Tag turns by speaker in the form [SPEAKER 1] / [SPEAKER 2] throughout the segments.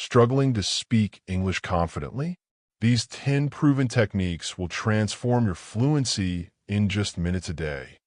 [SPEAKER 1] Struggling to speak English confidently? These 10 proven techniques will transform your fluency in just minutes a day.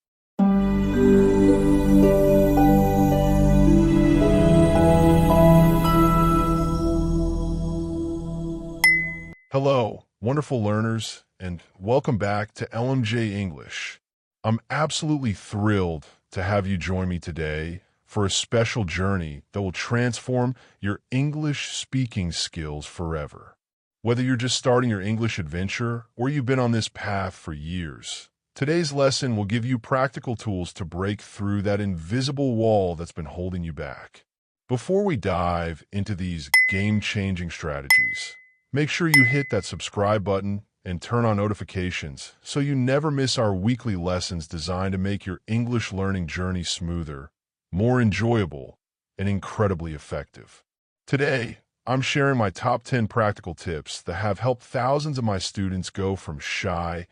[SPEAKER 1] Hello, wonderful learners, and welcome back to LMJ English. I'm absolutely thrilled to have you join me today for a special journey that will transform your English speaking skills forever. Whether you're just starting your English adventure or you've been on this path for years, today's lesson will give you practical tools to break through that invisible wall that's been holding you back. Before we dive into these game-changing strategies, make sure you hit that subscribe button and turn on notifications so you never miss our weekly lessons designed to make your English learning journey smoother, more enjoyable, and incredibly effective. Today, I'm sharing my top 10 practical tips that have helped thousands of my students go from shy,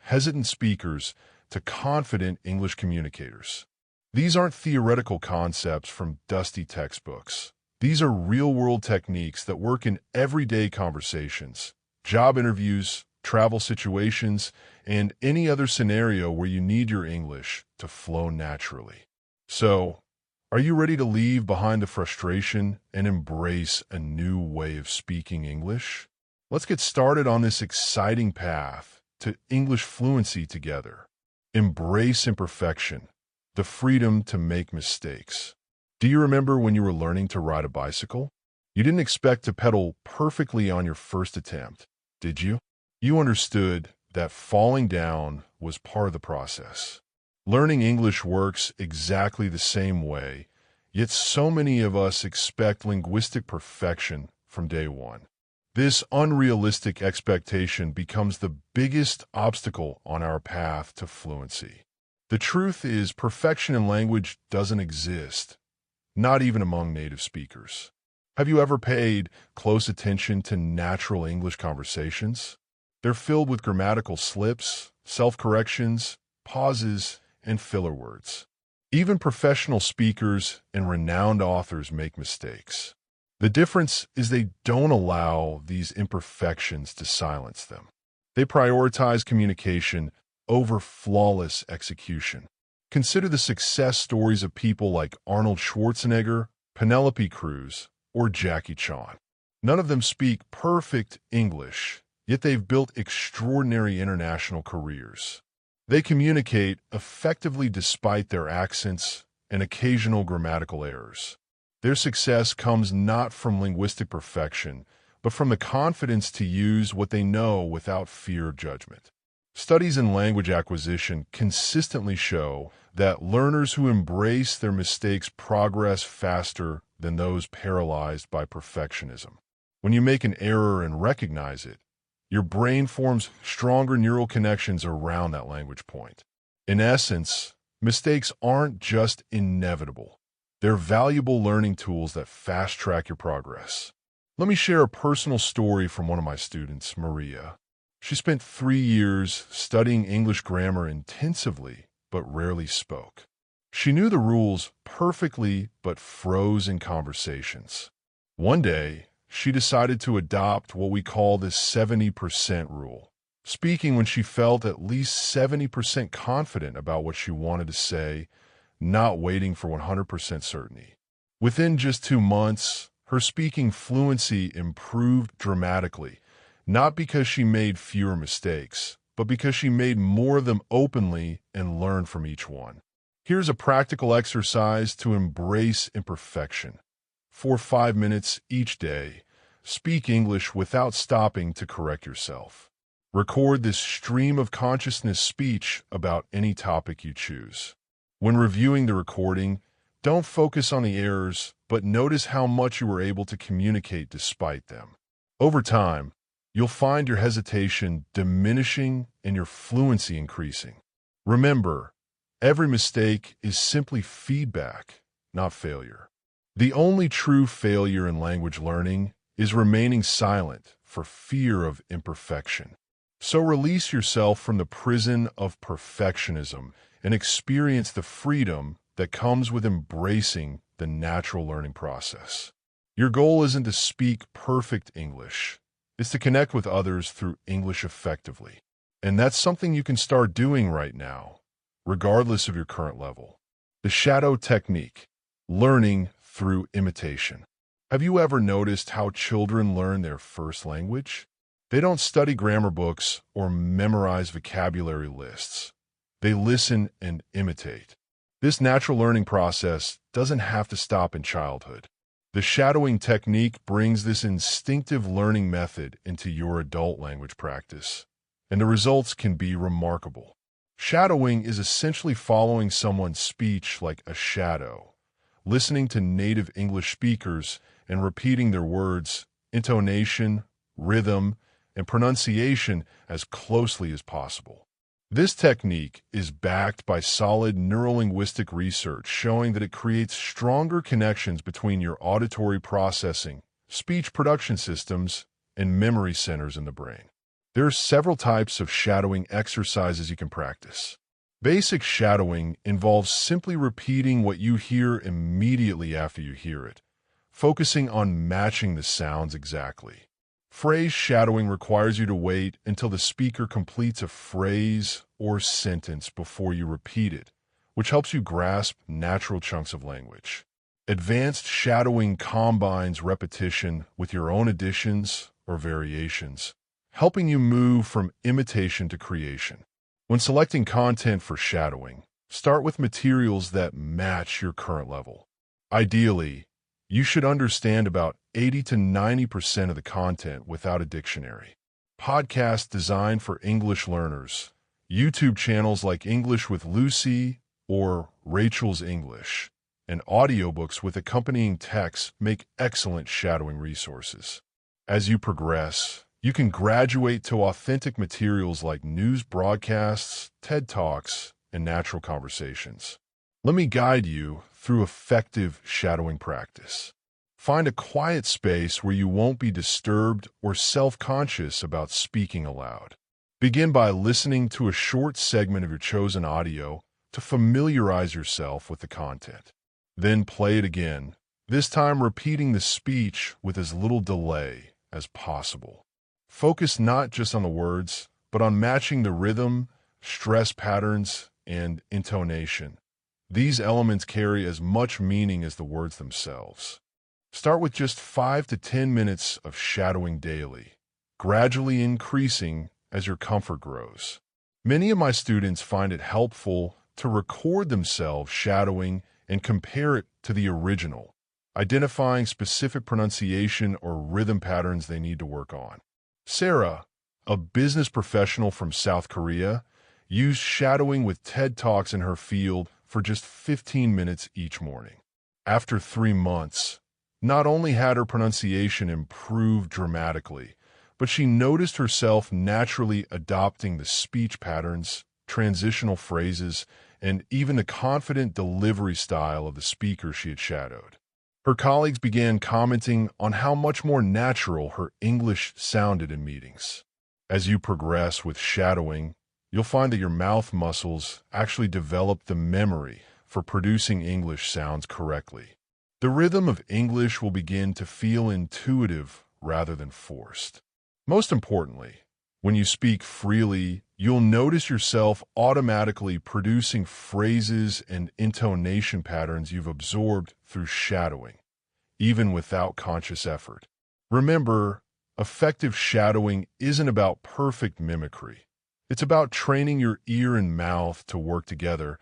[SPEAKER 1] hesitant speakers to confident English communicators. These aren't theoretical concepts from dusty textbooks. These are real-world techniques that work in everyday conversations, job interviews, travel situations, and any other scenario where you need your English to flow naturally. So, are you ready to leave behind the frustration and embrace a new way of speaking English? Let's get started on this exciting path to English fluency together. Embrace imperfection, the freedom to make mistakes. Do you remember when you were learning to ride a bicycle? You didn't expect to pedal perfectly on your first attempt, did you? You understood that falling down was part of the process. Learning English works exactly the same way, yet so many of us expect linguistic perfection from day one. This unrealistic expectation becomes the biggest obstacle on our path to fluency. The truth is, perfection in language doesn't exist, not even among native speakers. Have you ever paid close attention to natural English conversations? They're filled with grammatical slips, self-corrections, pauses, and filler words. Even professional speakers and renowned authors make mistakes. The difference is they don't allow these imperfections to silence them. They prioritize communication over flawless execution. Consider the success stories of people like Arnold Schwarzenegger, Penelope Cruz, or Jackie Chan. None of them speak perfect English, yet they've built extraordinary international careers. They communicate effectively despite their accents and occasional grammatical errors. Their success comes not from linguistic perfection, but from the confidence to use what they know without fear of judgment. Studies in language acquisition consistently show that learners who embrace their mistakes progress faster than those paralyzed by perfectionism. When you make an error and recognize it, your brain forms stronger neural connections around that language point. In essence, mistakes aren't just inevitable. They're valuable learning tools that fast-track your progress. Let me share a personal story from one of my students, Maria. She spent 3 years studying English grammar intensively, but rarely spoke. She knew the rules perfectly, but froze in conversations. One day, she decided to adopt what we call the 70% rule, speaking when she felt at least 70% confident about what she wanted to say, not waiting for 100% certainty. Within just 2 months, her speaking fluency improved dramatically, not because she made fewer mistakes, but because she made more of them openly and learned from each one. Here's a practical exercise to embrace imperfection. For 5 minutes each day, speak English without stopping to correct yourself. Record this stream of consciousness speech about any topic you choose. When reviewing the recording, don't focus on the errors, but notice how much you were able to communicate despite them. Over time, you'll find your hesitation diminishing and your fluency increasing. Remember, every mistake is simply feedback, not failure. The only true failure in language learning is remaining silent for fear of imperfection. So release yourself from the prison of perfectionism and experience the freedom that comes with embracing the natural learning process. Your goal isn't to speak perfect English. It's to connect with others through English effectively. And that's something you can start doing right now, regardless of your current level. The shadow technique, learning through imitation. Have you ever noticed how children learn their first language? They don't study grammar books or memorize vocabulary lists. They listen and imitate. This natural learning process doesn't have to stop in childhood. The shadowing technique brings this instinctive learning method into your adult language practice, and the results can be remarkable. Shadowing is essentially following someone's speech like a shadow, listening to native English speakers and repeating their words, intonation, rhythm, and pronunciation as closely as possible. This technique is backed by solid neurolinguistic research showing that it creates stronger connections between your auditory processing, speech production systems, and memory centers in the brain. There are several types of shadowing exercises you can practice. Basic shadowing involves simply repeating what you hear immediately after you hear it, focusing on matching the sounds exactly. Phrase shadowing requires you to wait until the speaker completes a phrase or sentence before you repeat it, which helps you grasp natural chunks of language. Advanced shadowing combines repetition with your own additions or variations, helping you move from imitation to creation. When selecting content for shadowing, start with materials that match your current level. Ideally, you should understand about 80 to 90% of the content without a dictionary. Podcasts designed for English learners, YouTube channels like English with Lucy or Rachel's English, and audiobooks with accompanying text make excellent shadowing resources. As you progress, you can graduate to authentic materials like news broadcasts, TED Talks, and natural conversations. Let me guide you through effective shadowing practice. Find a quiet space where you won't be disturbed or self-conscious about speaking aloud. Begin by listening to a short segment of your chosen audio to familiarize yourself with the content. Then play it again, this time repeating the speech with as little delay as possible. Focus not just on the words, but on matching the rhythm, stress patterns, and intonation. These elements carry as much meaning as the words themselves. Start with just 5 to 10 minutes of shadowing daily, gradually increasing as your comfort grows. Many of my students find it helpful to record themselves shadowing and compare it to the original, identifying specific pronunciation or rhythm patterns they need to work on. Sarah, a business professional from South Korea, used shadowing with TED Talks in her field for just 15 minutes each morning. After 3 months, not only had her pronunciation improved dramatically, but she noticed herself naturally adopting the speech patterns, transitional phrases, and even the confident delivery style of the speaker she had shadowed. Her colleagues began commenting on how much more natural her English sounded in meetings. As you progress with shadowing, you'll find that your mouth muscles actually develop the memory for producing English sounds correctly. The rhythm of English will begin to feel intuitive rather than forced. Most importantly, when you speak freely, you'll notice yourself automatically producing phrases and intonation patterns you've absorbed through shadowing, even without conscious effort. Remember, effective shadowing isn't about perfect mimicry. It's about training your ear and mouth to work together,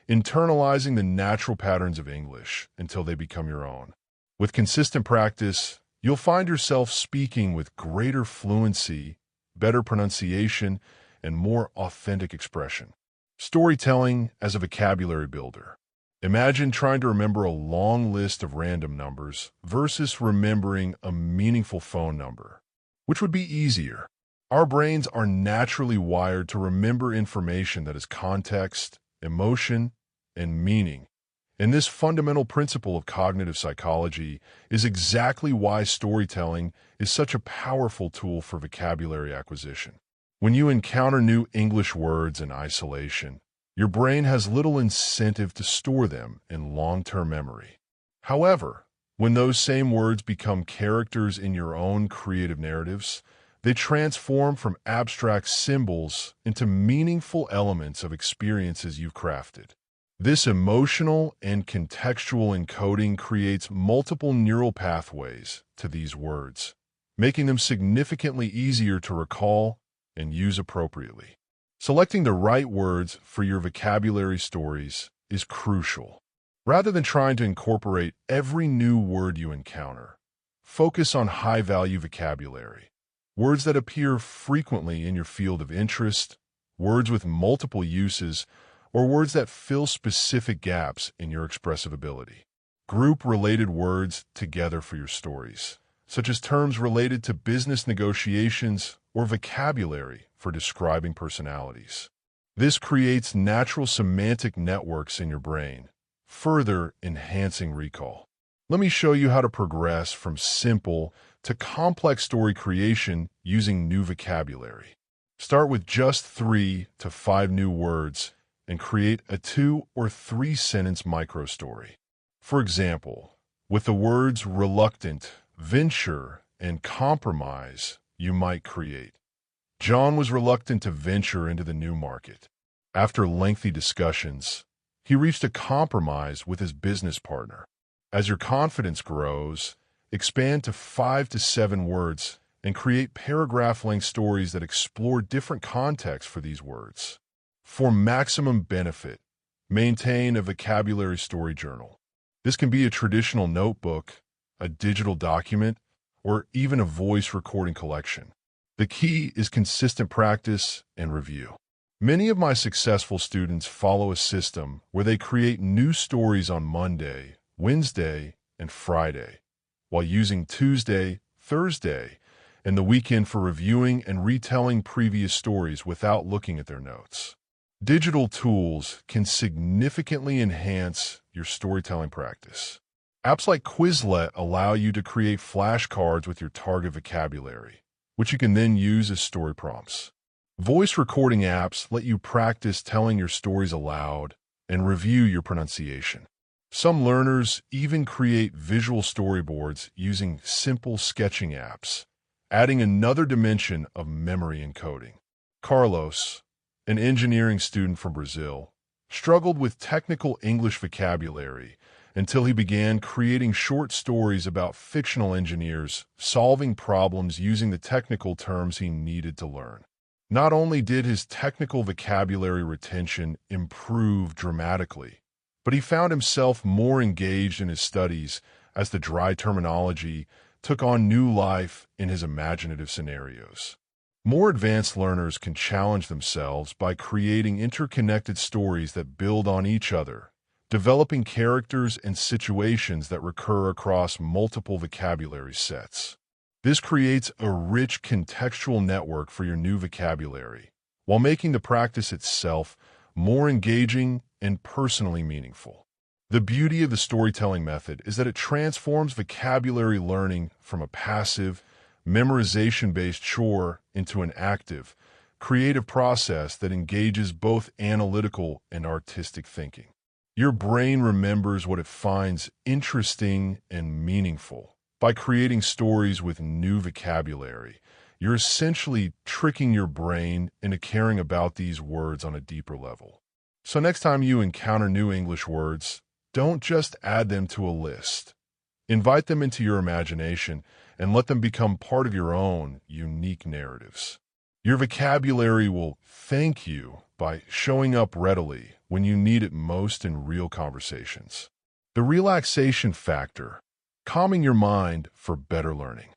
[SPEAKER 1] internalizing the natural patterns of English until they become your own. With consistent practice, you'll find yourself speaking with greater fluency, better pronunciation, and more authentic expression. Storytelling as a vocabulary builder. Imagine trying to remember a long list of random numbers versus remembering a meaningful phone number. Which would be easier? Our brains are naturally wired to remember information that has context, emotion, and meaning. And this fundamental principle of cognitive psychology is exactly why storytelling is such a powerful tool for vocabulary acquisition. When you encounter new English words in isolation, your brain has little incentive to store them in long-term memory. However, When those same words become characters in your own creative narratives, they transform from abstract symbols into meaningful elements of experiences you've crafted. This emotional and contextual encoding creates multiple neural pathways to these words, making them significantly easier to recall and use appropriately. Selecting the right words for your vocabulary stories is crucial. Rather than trying to incorporate every new word you encounter, focus on high-value vocabulary. Words that appear frequently in your field of interest, words with multiple uses, or words that fill specific gaps in your expressive ability. Group related words together for your stories, such as terms related to business negotiations or vocabulary for describing personalities. This creates natural semantic networks in your brain, further enhancing recall. Let me show you how to progress from simple to complex story creation using new vocabulary. Start with just 3 to 5 new words and create a 2 or 3 sentence microstory. For example, with the words reluctant, venture, and compromise, you might create: John was reluctant to venture into the new market. After lengthy discussions, he reached a compromise with his business partner. As your confidence grows, expand to 5 to 7 words and create paragraph-length stories that explore different contexts for these words. For maximum benefit, maintain a vocabulary story journal. This can be a traditional notebook, a digital document, or even a voice recording collection. The key is consistent practice and review. Many of my successful students follow a system where they create new stories on Monday, Wednesday, and Friday, while using Tuesday, Thursday, and the weekend for reviewing and retelling previous stories without looking at their notes. Digital tools can significantly enhance your storytelling practice. Apps like Quizlet allow you to create flashcards with your target vocabulary, which you can then use as story prompts. Voice recording apps let you practice telling your stories aloud and review your pronunciation. Some learners even create visual storyboards using simple sketching apps, adding another dimension of memory encoding. Carlos, an engineering student from Brazil, struggled with technical English vocabulary until he began creating short stories about fictional engineers solving problems using the technical terms he needed to learn. Not only did his technical vocabulary retention improve dramatically, but he found himself more engaged in his studies as the dry terminology took on new life in his imaginative scenarios. More advanced learners can challenge themselves by creating interconnected stories that build on each other, developing characters and situations that recur across multiple vocabulary sets. This creates a rich contextual network for your new vocabulary, while making the practice itself more engaging and personally meaningful. The beauty of the storytelling method is that it transforms vocabulary learning from a passive, memorization-based chore into an active, creative process that engages both analytical and artistic thinking. Your brain remembers what it finds interesting and meaningful. By creating stories with new vocabulary, you're essentially tricking your brain into caring about these words on a deeper level. So next time you encounter new English words, don't just add them to a list. Invite them into your imagination and let them become part of your own unique narratives. Your vocabulary will thank you by showing up readily when you need it most in real conversations. The relaxation factor, calming your mind for better learning.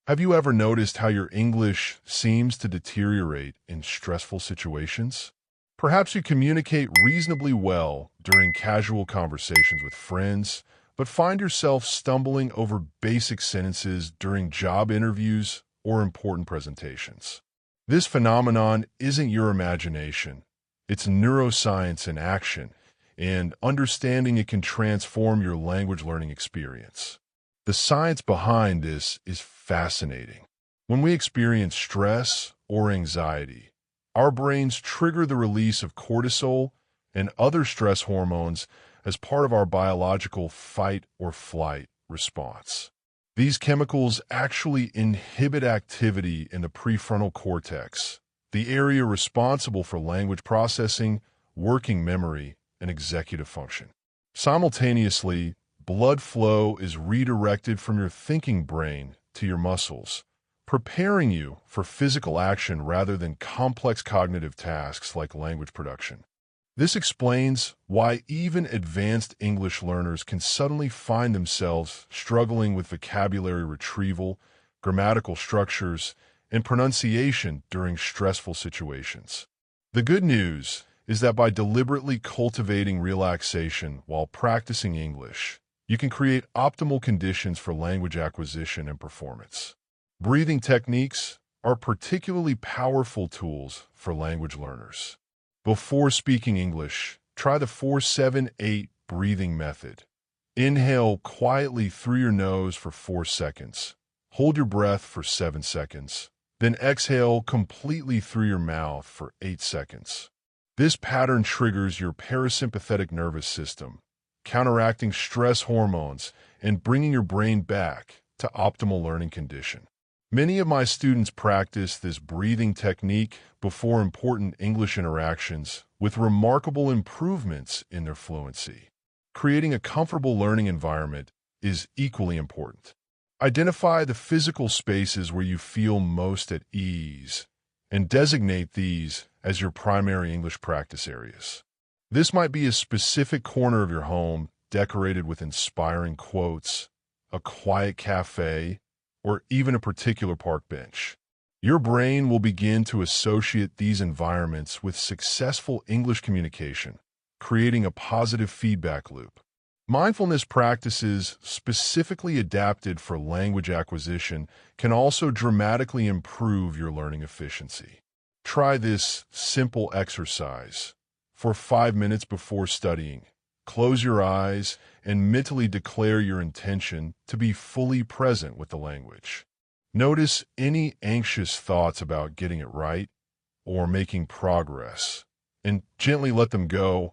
[SPEAKER 1] Have you ever noticed how your English seems to deteriorate in stressful situations? Perhaps you communicate reasonably well during casual conversations with friends, but find yourself stumbling over basic sentences during job interviews or important presentations. This phenomenon isn't your imagination. It's neuroscience in action, and understanding it can transform your language learning experience. The science behind this is fascinating. When we experience stress or anxiety, our brains trigger the release of cortisol and other stress hormones as part of our biological fight or flight response. These chemicals actually inhibit activity in the prefrontal cortex, the area responsible for language processing, working memory, and executive function. Simultaneously, blood flow is redirected from your thinking brain to your muscles, preparing you for physical action rather than complex cognitive tasks like language production. This explains why even advanced English learners can suddenly find themselves struggling with vocabulary retrieval, grammatical structures, and pronunciation during stressful situations. The good news is that by deliberately cultivating relaxation while practicing English, you can create optimal conditions for language acquisition and performance. Breathing techniques are particularly powerful tools for language learners. Before speaking English, try the 4-7-8 breathing method. Inhale quietly through your nose for 4 seconds. Hold your breath for 7 seconds. Then exhale completely through your mouth for 8 seconds. This pattern triggers your parasympathetic nervous system, counteracting stress hormones and bringing your brain back to optimal learning condition. Many of my students practice this breathing technique before important English interactions with remarkable improvements in their fluency. Creating a comfortable learning environment is equally important. Identify the physical spaces where you feel most at ease and designate these as your primary English practice areas. This might be a specific corner of your home decorated with inspiring quotes, a quiet cafe, or even a particular park bench. Your brain will begin to associate these environments with successful English communication, creating a positive feedback loop. Mindfulness practices specifically adapted for language acquisition can also dramatically improve your learning efficiency. Try this simple exercise. For 5 minutes before studying, close your eyes and mentally declare your intention to be fully present with the language. Notice any anxious thoughts about getting it right or making progress, and gently let them go,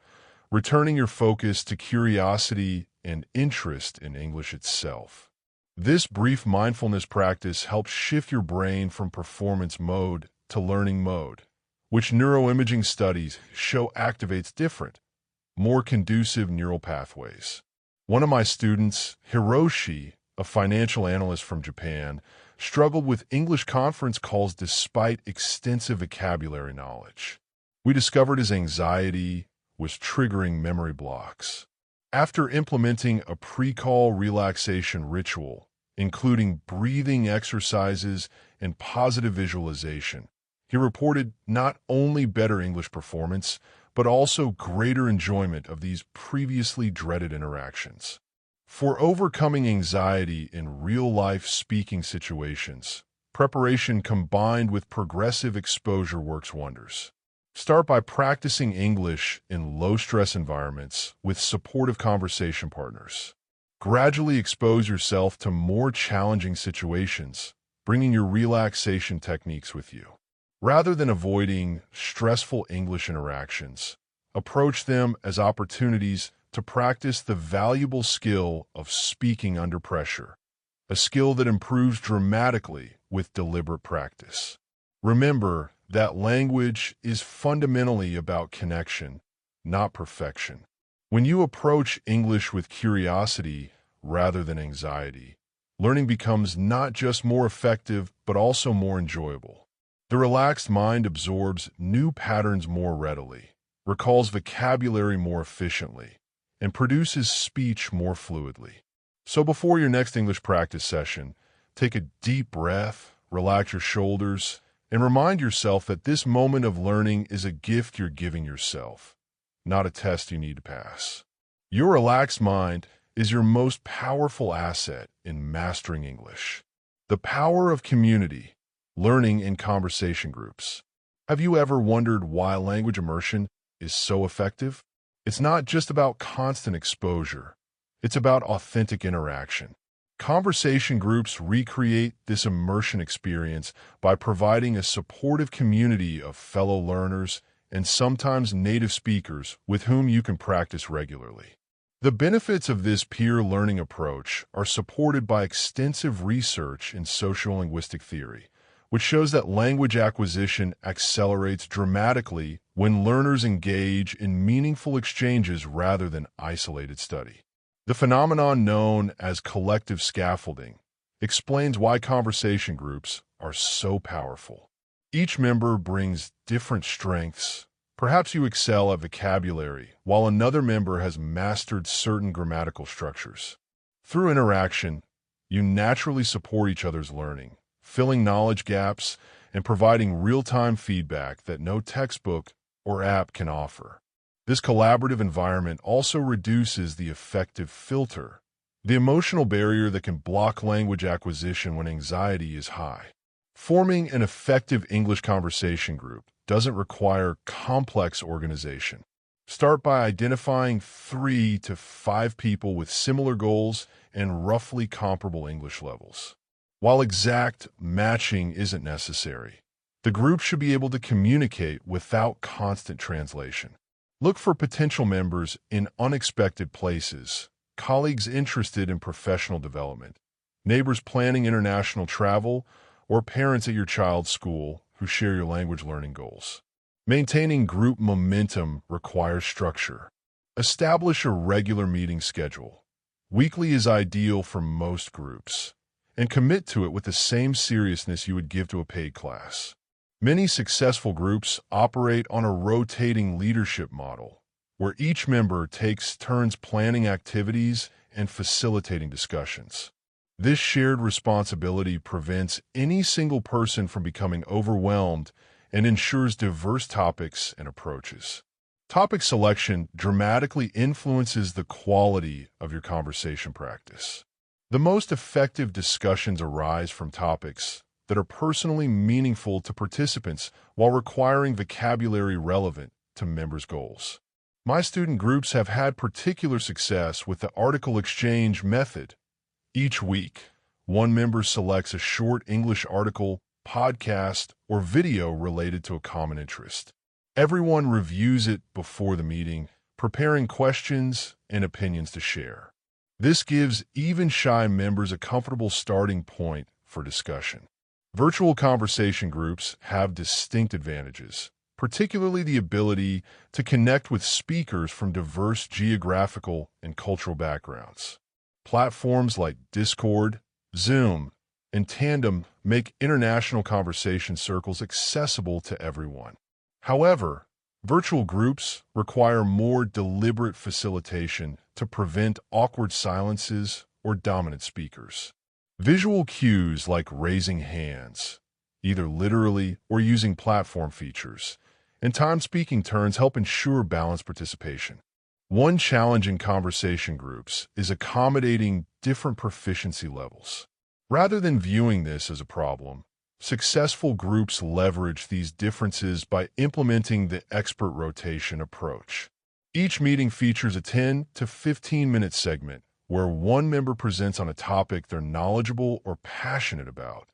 [SPEAKER 1] returning your focus to curiosity and interest in English itself. This brief mindfulness practice helps shift your brain from performance mode to learning mode, which neuroimaging studies show activates different, more conducive neural pathways. One of my students, Hiroshi, a financial analyst from Japan, struggled with English conference calls despite extensive vocabulary knowledge. We discovered his anxiety was triggering memory blocks. After implementing a pre-call relaxation ritual, including breathing exercises and positive visualization, he reported not only better English performance, but also greater enjoyment of these previously dreaded interactions. For overcoming anxiety in real-life speaking situations, preparation combined with progressive exposure works wonders. Start by practicing English in low-stress environments with supportive conversation partners. Gradually expose yourself to more challenging situations, bringing your relaxation techniques with you. Rather than avoiding stressful English interactions, approach them as opportunities to practice the valuable skill of speaking under pressure, a skill that improves dramatically with deliberate practice. Remember that language is fundamentally about connection, not perfection. When you approach English with curiosity rather than anxiety, learning becomes not just more effective, but also more enjoyable. The relaxed mind absorbs new patterns more readily, recalls vocabulary more efficiently, and produces speech more fluidly. So before your next English practice session, take a deep breath, relax your shoulders, and remind yourself that this moment of learning is a gift you're giving yourself, not a test you need to pass. Your relaxed mind is your most powerful asset in mastering English. The power of community, learning in conversation groups. Have you ever wondered why language immersion is so effective? It's not just about constant exposure. It's about authentic interaction. Conversation groups recreate this immersion experience by providing a supportive community of fellow learners and sometimes native speakers with whom you can practice regularly. The benefits of this peer learning approach are supported by extensive research in sociolinguistic theory, which shows that language acquisition accelerates dramatically when learners engage in meaningful exchanges rather than isolated study. The phenomenon known as collective scaffolding explains why conversation groups are so powerful. Each member brings different strengths. Perhaps you excel at vocabulary, while another member has mastered certain grammatical structures. Through interaction, you naturally support each other's learning, filling knowledge gaps and providing real-time feedback that no textbook or app can offer. This collaborative environment also reduces the affective filter, the emotional barrier that can block language acquisition when anxiety is high. Forming an effective English conversation group doesn't require complex organization. Start by identifying 3 to 5 people with similar goals and roughly comparable English levels. While exact matching isn't necessary, the group should be able to communicate without constant translation. Look for potential members in unexpected places, colleagues interested in professional development, neighbors planning international travel, or parents at your child's school who share your language learning goals. Maintaining group momentum requires structure. Establish a regular meeting schedule. Weekly is ideal for most groups, and commit to it with the same seriousness you would give to a paid class. Many successful groups operate on a rotating leadership model, where each member takes turns planning activities and facilitating discussions. This shared responsibility prevents any single person from becoming overwhelmed and ensures diverse topics and approaches. Topic selection dramatically influences the quality of your conversation practice. The most effective discussions arise from topics that are personally meaningful to participants while requiring vocabulary relevant to members' goals. My student groups have had particular success with the article exchange method. Each week, one member selects a short English article, podcast, or video related to a common interest. Everyone reviews it before the meeting, preparing questions and opinions to share. This gives even shy members a comfortable starting point for discussion. Virtual conversation groups have distinct advantages, particularly the ability to connect with speakers from diverse geographical and cultural backgrounds. Platforms like Discord, Zoom, and Tandem make international conversation circles accessible to everyone. However, virtual groups require more deliberate facilitation to prevent awkward silences or dominant speakers. Visual cues like raising hands, either literally or using platform features, and timed speaking turns help ensure balanced participation. One challenge in conversation groups is accommodating different proficiency levels. Rather than viewing this as a problem, successful groups leverage these differences by implementing the expert rotation approach. Each meeting features a 10 to 15-minute segment where one member presents on a topic they're knowledgeable or passionate about,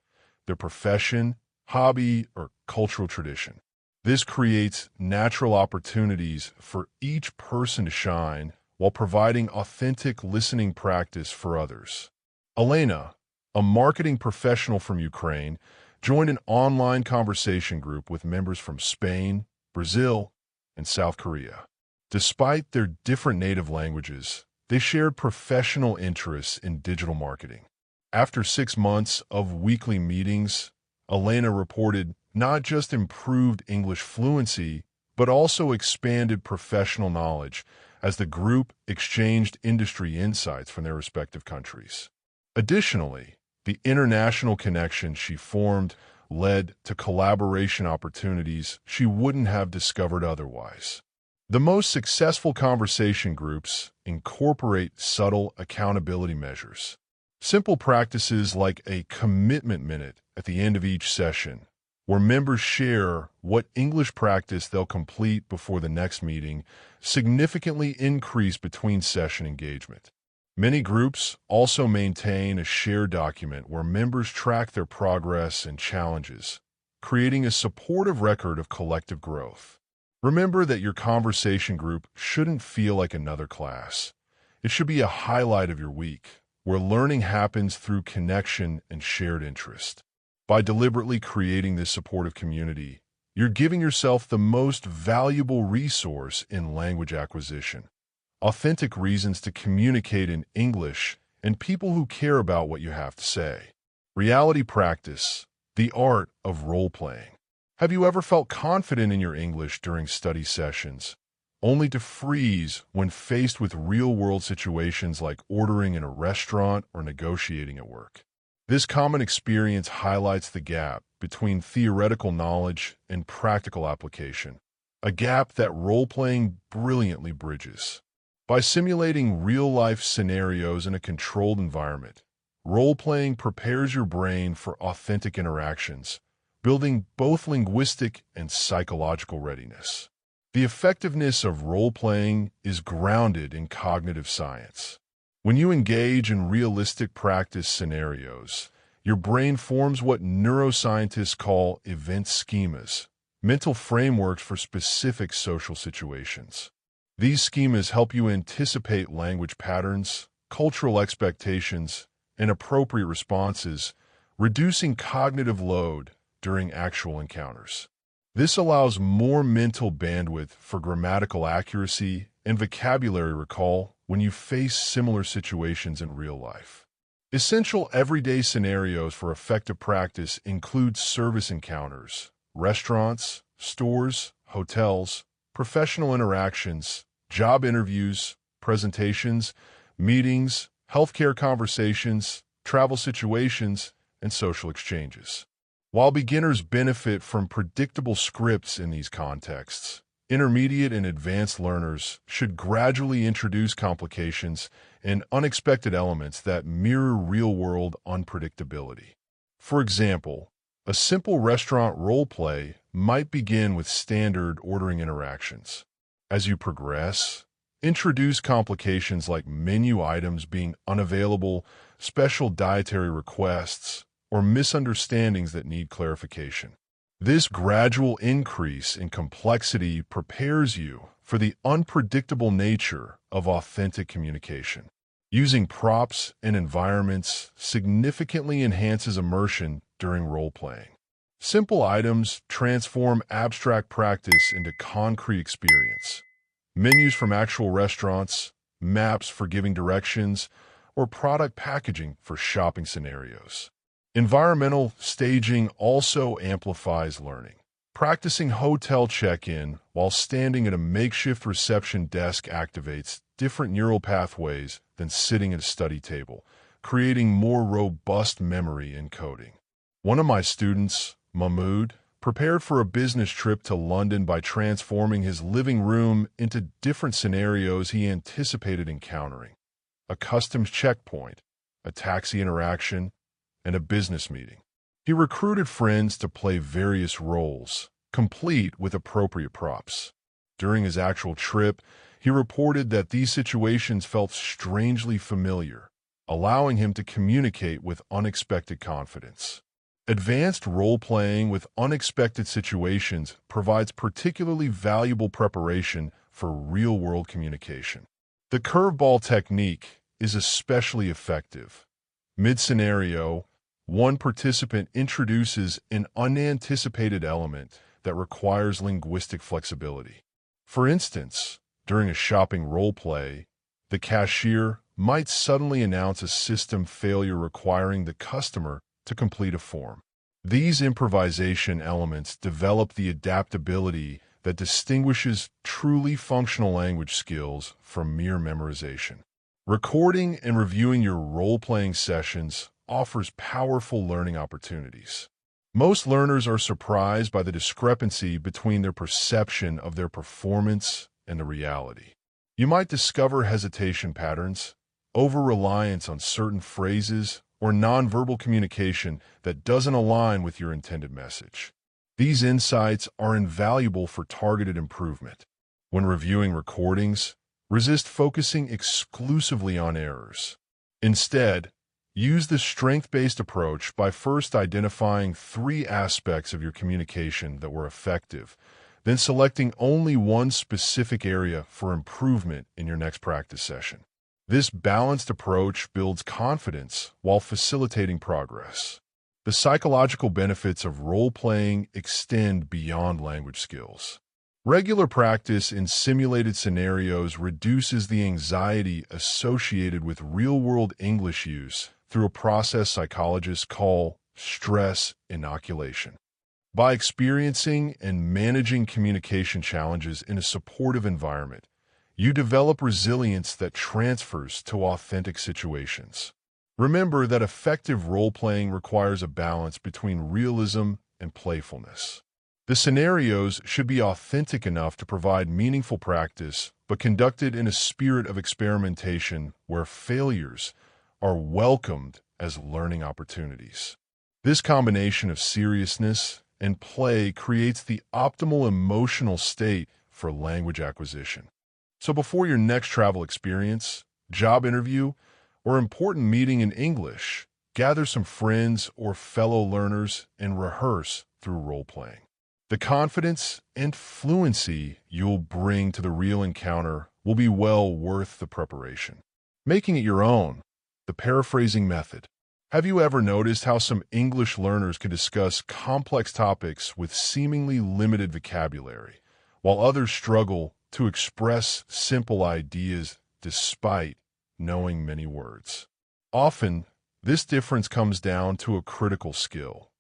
[SPEAKER 1] their profession, hobby, or cultural tradition. This creates natural opportunities for each person to shine while providing authentic listening practice for others. Elena, a marketing professional from Ukraine, joined an online conversation group with members from Spain, Brazil, and South Korea. Despite their different native languages, they shared professional interests in digital marketing. After 6 months of weekly meetings, Elena reported not just improved English fluency, but also expanded professional knowledge as the group exchanged industry insights from their respective countries. Additionally, the international connection she formed led to collaboration opportunities she wouldn't have discovered otherwise. The most successful conversation groups incorporate subtle accountability measures. Simple practices like a commitment minute at the end of each session, where members share what English practice they'll complete before the next meeting, significantly increase between-session engagement. Many groups also maintain a shared document where members track their progress and challenges, creating a supportive record of collective growth. Remember that your conversation group shouldn't feel like another class. It should be a highlight of your week, where learning happens through connection and shared interest. By deliberately creating this supportive community, you're giving yourself the most valuable resource in language acquisition. Authentic reasons to communicate in English and people who care about what you have to say. Reality practice, the art of role-playing. Have you ever felt confident in your English during study sessions, only to freeze when faced with real-world situations like ordering in a restaurant or negotiating at work? This common experience highlights the gap between theoretical knowledge and practical application, a gap that role-playing brilliantly bridges. By simulating real-life scenarios in a controlled environment, role-playing prepares your brain for authentic interactions, building both linguistic and psychological readiness. The effectiveness of role-playing is grounded in cognitive science. When you engage in realistic practice scenarios, your brain forms what neuroscientists call event schemas, mental frameworks for specific social situations. These schemas help you anticipate language patterns, cultural expectations, and appropriate responses, reducing cognitive load during actual encounters. This allows more mental bandwidth for grammatical accuracy and vocabulary recall when you face similar situations in real life. Essential everyday scenarios for effective practice include service encounters, restaurants, stores, hotels, professional interactions, job interviews, presentations, meetings, healthcare conversations, travel situations, and social exchanges. While beginners benefit from predictable scripts in these contexts, intermediate and advanced learners should gradually introduce complications and unexpected elements that mirror real-world unpredictability. For example, a simple restaurant role-play might begin with standard ordering interactions. As you progress, introduce complications like menu items being unavailable, special dietary requests, or misunderstandings that need clarification. This gradual increase in complexity prepares you for the unpredictable nature of authentic communication. Using props and environments significantly enhances immersion during role-playing. Simple items transform abstract practice into concrete experience. Menus from actual restaurants, maps for giving directions, or product packaging for shopping scenarios. Environmental staging also amplifies learning. Practicing hotel check-in while standing at a makeshift reception desk activates different neural pathways than sitting at a study table, creating more robust memory encoding. One of my students, Mahmoud, prepared for a business trip to London by transforming his living room into different scenarios he anticipated encountering: a customs checkpoint, a taxi interaction, and a business meeting. He recruited friends to play various roles, complete with appropriate props. During his actual trip, he reported that these situations felt strangely familiar, allowing him to communicate with unexpected confidence. Advanced role-playing with unexpected situations provides particularly valuable preparation for real-world communication. The curveball technique is especially effective. Mid-scenario, one participant introduces an unanticipated element that requires linguistic flexibility. For instance, during a shopping role-play, the cashier might suddenly announce a system failure requiring the customer to complete a form. These improvisation elements develop the adaptability that distinguishes truly functional language skills from mere memorization. Recording and reviewing your role-playing sessions offers powerful learning opportunities. Most learners are surprised by the discrepancy between their perception of their performance and the reality. You might discover hesitation patterns, over-reliance on certain phrases, or nonverbal communication that doesn't align with your intended message. These insights are invaluable for targeted improvement. When reviewing recordings, resist focusing exclusively on errors. Instead, use the strength-based approach by first identifying 3 aspects of your communication that were effective, then selecting only one specific area for improvement in your next practice session. This balanced approach builds confidence while facilitating progress. The psychological benefits of role-playing extend beyond language skills. Regular practice in simulated scenarios reduces the anxiety associated with real-world English use through a process psychologists call stress inoculation. By experiencing and managing communication challenges in a supportive environment, you develop resilience that transfers to authentic situations. Remember that effective role-playing requires a balance between realism and playfulness. The scenarios should be authentic enough to provide meaningful practice, but conducted in a spirit of experimentation where failures are welcomed as learning opportunities. This combination of seriousness and play creates the optimal emotional state for language acquisition. So before your next travel experience, job interview, or important meeting in English, gather some friends or fellow learners and rehearse through role-playing. The confidence and fluency you'll bring to the real encounter will be well worth the preparation. Making it your own, the paraphrasing method. Have you ever noticed how some English learners can discuss complex topics with seemingly limited vocabulary, while others struggle to express simple ideas despite knowing many words? Often, this difference comes down to a critical skill: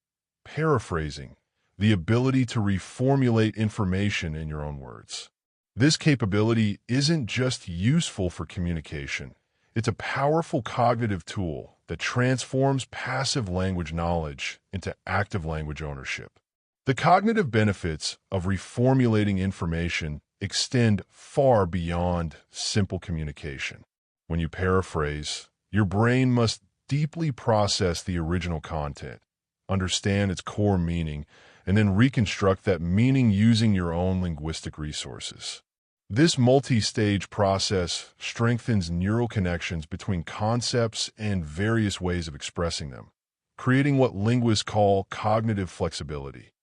[SPEAKER 1] paraphrasing, the ability to reformulate information in your own words. This capability isn't just useful for communication, it's a powerful cognitive tool that transforms passive language knowledge into active language ownership. The cognitive benefits of reformulating information extend far beyond simple communication. When you paraphrase, your brain must deeply process the original content, understand its core meaning, and then reconstruct that meaning using your own linguistic resources. This multi-stage process strengthens neural connections between concepts and various ways of expressing them, creating what linguists call cognitive flexibility,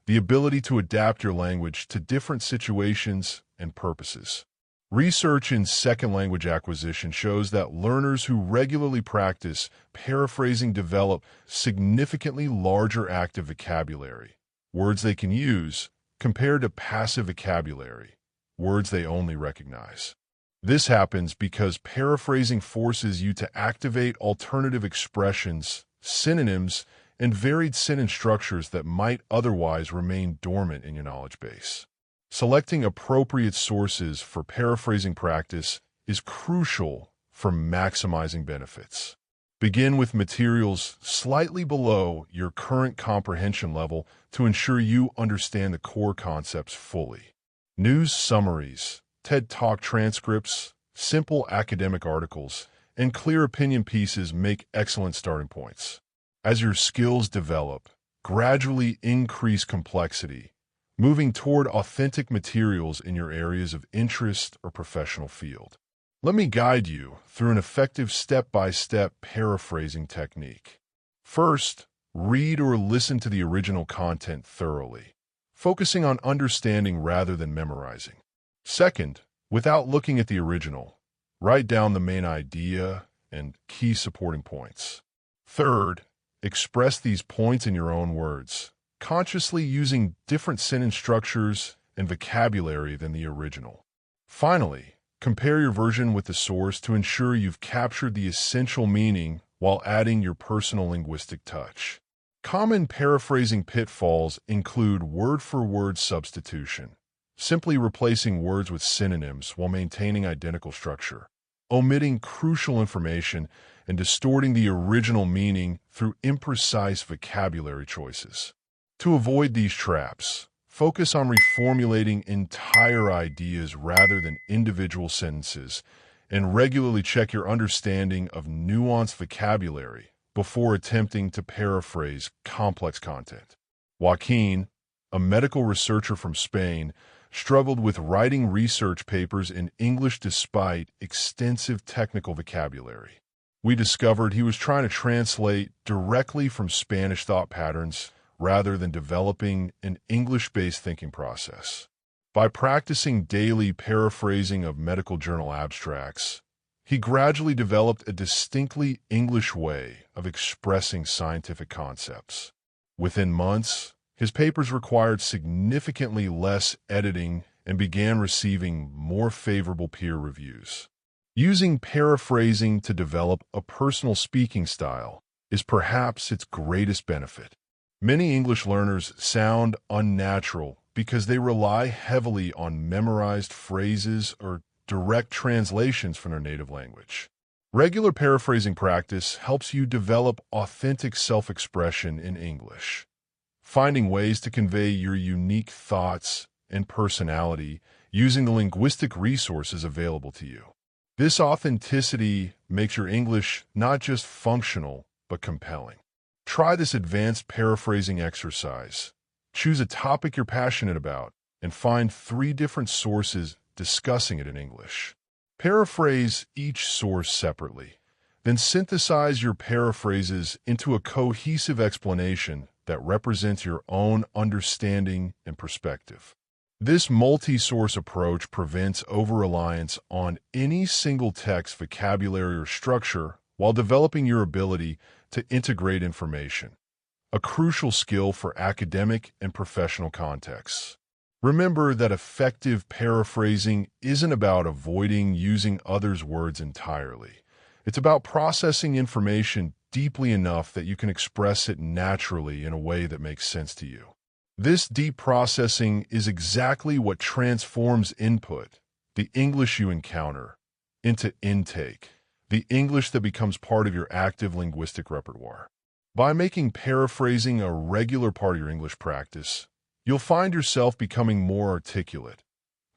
[SPEAKER 1] the ability to adapt your language to different situations and purposes. Research in second language acquisition shows that learners who regularly practice paraphrasing develop significantly larger active vocabulary, words they can use, compared to passive vocabulary, words they only recognize. This happens because paraphrasing forces you to activate alternative expressions, synonyms, and varied sentence structures that might otherwise remain dormant in your knowledge base. Selecting appropriate sources for paraphrasing practice is crucial for maximizing benefits. Begin with materials slightly below your current comprehension level to ensure you understand the core concepts fully. News summaries, TED Talk transcripts, simple academic articles, and clear opinion pieces make excellent starting points. As your skills develop, gradually increase complexity, moving toward authentic materials in your areas of interest or professional field. Let me guide you through an effective step-by-step paraphrasing technique. First, read or listen to the original content thoroughly, focusing on understanding rather than memorizing. Second, without looking at the original, write down the main idea and key supporting points. Third, express these points in your own words, consciously using different sentence structures and vocabulary than the original. Finally, compare your version with the source to ensure you've captured the essential meaning while adding your personal linguistic touch. Common paraphrasing pitfalls include word-for-word substitution, simply replacing words with synonyms while maintaining identical structure, omitting crucial information, and distorting the original meaning through imprecise vocabulary choices. To avoid these traps, focus on reformulating entire ideas rather than individual sentences, and regularly check your understanding of nuanced vocabulary before attempting to paraphrase complex content. Joaquin, a medical researcher from Spain, struggled with writing research papers in English despite extensive technical vocabulary. We discovered he was trying to translate directly from Spanish thought patterns rather than developing an English-based thinking process. By practicing daily paraphrasing of medical journal abstracts, he gradually developed a distinctly English way of expressing scientific concepts. Within months, his papers required significantly less editing and began receiving more favorable peer reviews. Using paraphrasing to develop a personal speaking style is perhaps its greatest benefit. Many English learners sound unnatural because they rely heavily on memorized phrases or direct translations from their native language. Regular paraphrasing practice helps you develop authentic self-expression in English, finding ways to convey your unique thoughts and personality using the linguistic resources available to you. This authenticity makes your English not just functional, but compelling. Try this advanced paraphrasing exercise. Choose a topic you're passionate about and find 3 different sources discussing it in English. Paraphrase each source separately, then synthesize your paraphrases into a cohesive explanation that represents your own understanding and perspective. This multi-source approach prevents over-reliance on any single text vocabulary or structure while developing your ability to integrate information, a crucial skill for academic and professional contexts. Remember that effective paraphrasing isn't about avoiding using others' words entirely. It's about processing information deeply enough that you can express it naturally in a way that makes sense to you. This deep processing is exactly what transforms input, the English you encounter, into intake, the English that becomes part of your active linguistic repertoire. By making paraphrasing a regular part of your English practice, you'll find yourself becoming more articulate,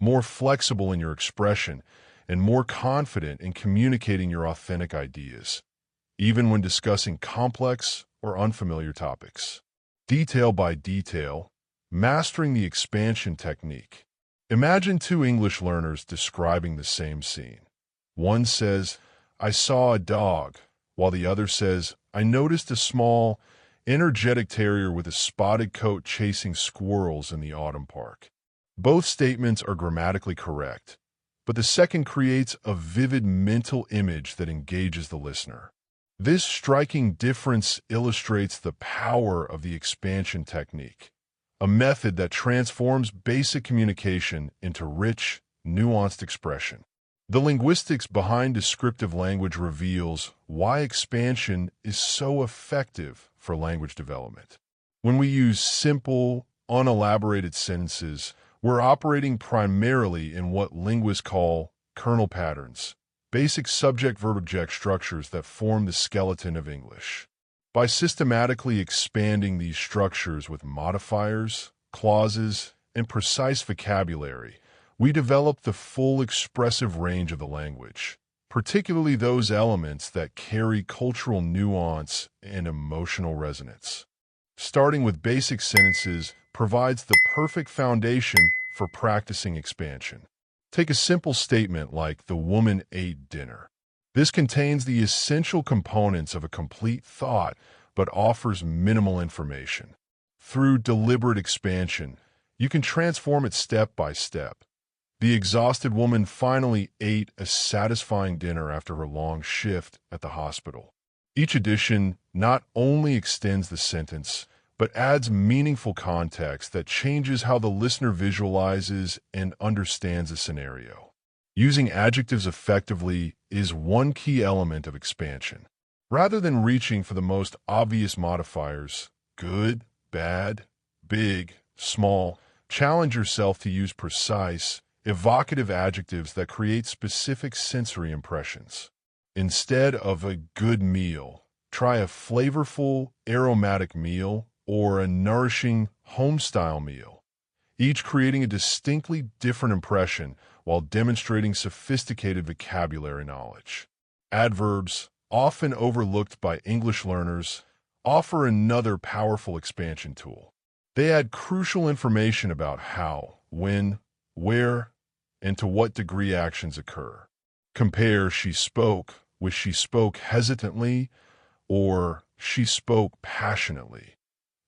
[SPEAKER 1] more flexible in your expression, and more confident in communicating your authentic ideas, even when discussing complex or unfamiliar topics. Detail by detail, mastering the expansion technique. Imagine 2 English learners describing the same scene. One says, "I saw a dog," while the other says, "I noticed a small, energetic terrier with a spotted coat chasing squirrels in the autumn park." Both statements are grammatically correct, but the second creates a vivid mental image that engages the listener. This striking difference illustrates the power of the expansion technique, a method that transforms basic communication into rich, nuanced expression. The linguistics behind descriptive language reveals why expansion is so effective for language development. When we use simple, unelaborated sentences, we're operating primarily in what linguists call kernel patterns, basic subject-verb-object structures that form the skeleton of English. By systematically expanding these structures with modifiers, clauses, and precise vocabulary, we develop the full expressive range of the language, particularly those elements that carry cultural nuance and emotional resonance. Starting with basic sentences provides the perfect foundation for practicing expansion. Take a simple statement like, "The woman ate dinner." This contains the essential components of a complete thought, but offers minimal information. Through deliberate expansion, you can transform it step by step. The exhausted woman finally ate a satisfying dinner after her long shift at the hospital. Each addition not only extends the sentence, but adds meaningful context that changes how the listener visualizes and understands the scenario. Using adjectives effectively is one key element of expansion. Rather than reaching for the most obvious modifiers, good, bad, big, small, challenge yourself to use precise, evocative adjectives that create specific sensory impressions. Instead of a good meal, try a flavorful, aromatic meal or a nourishing, home-style meal, each creating a distinctly different impression while demonstrating sophisticated vocabulary knowledge. Adverbs, often overlooked by English learners, offer another powerful expansion tool. They add crucial information about how, when, where, and to what degree actions occur. Compare "she spoke" with "she spoke hesitantly" or "she spoke passionately."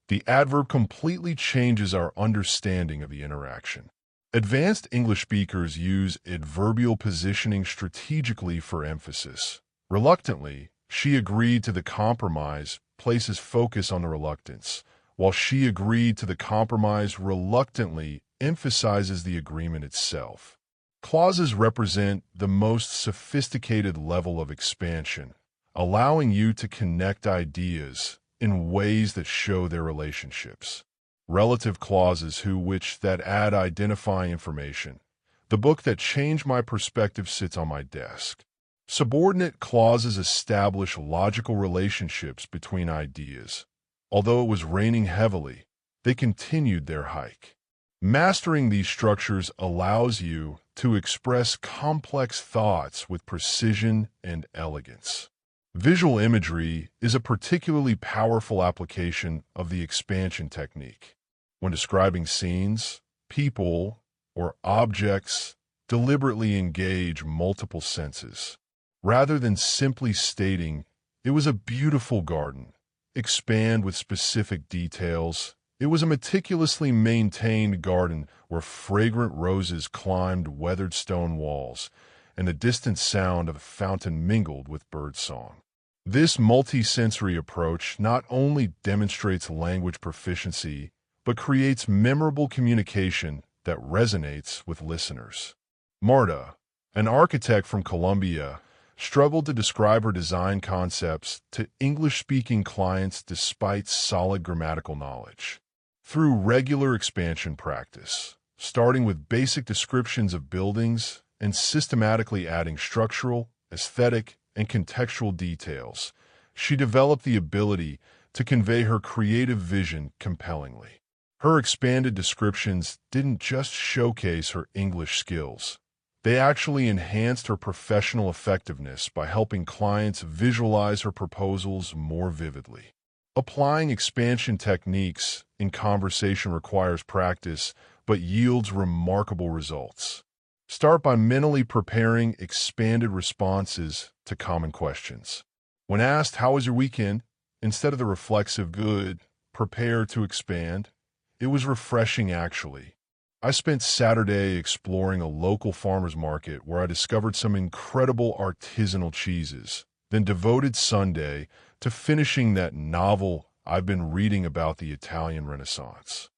[SPEAKER 1] The adverb completely changes our understanding of the interaction. Advanced English speakers use adverbial positioning strategically for emphasis. Reluctantly, she agreed to the compromise places focus on the reluctance, while she agreed to the compromise reluctantly emphasizes the agreement itself. Clauses represent the most sophisticated level of expansion, allowing you to connect ideas in ways that show their relationships. Relative clauses which that add identifying information. The book that changed my perspective sits on my desk. Subordinate clauses establish logical relationships between ideas. Although it was raining heavily, they continued their hike. Mastering these structures allows you to express complex thoughts with precision and elegance. Visual imagery is a particularly powerful application of the expansion technique. When describing scenes, people, or objects, deliberately engage multiple senses. Rather than simply stating, "It was a beautiful garden," expand with specific details. It was a meticulously maintained garden where fragrant roses climbed weathered stone walls, and the distant sound of a fountain mingled with birdsong. This multi-sensory approach not only demonstrates language proficiency, but creates memorable communication that resonates with listeners. Marta, an architect from Colombia, struggled to describe her design concepts to English-speaking clients despite solid grammatical knowledge. Through regular expansion practice, starting with basic descriptions of buildings and systematically adding structural, aesthetic, and contextual details, she developed the ability to convey her creative vision compellingly. Her expanded descriptions didn't just showcase her English skills. They actually enhanced her professional effectiveness by helping clients visualize her proposals more vividly. Applying expansion techniques in conversation requires practice, but yields remarkable results. Start by mentally preparing expanded responses to common questions. When asked, "How was your weekend?" instead of the reflexive "good," prepare to expand. "It was refreshing, actually. I spent Saturday exploring a local farmer's market where I discovered some incredible artisanal cheeses, then devoted Sunday to finishing that novel I've been reading about the Italian Renaissance."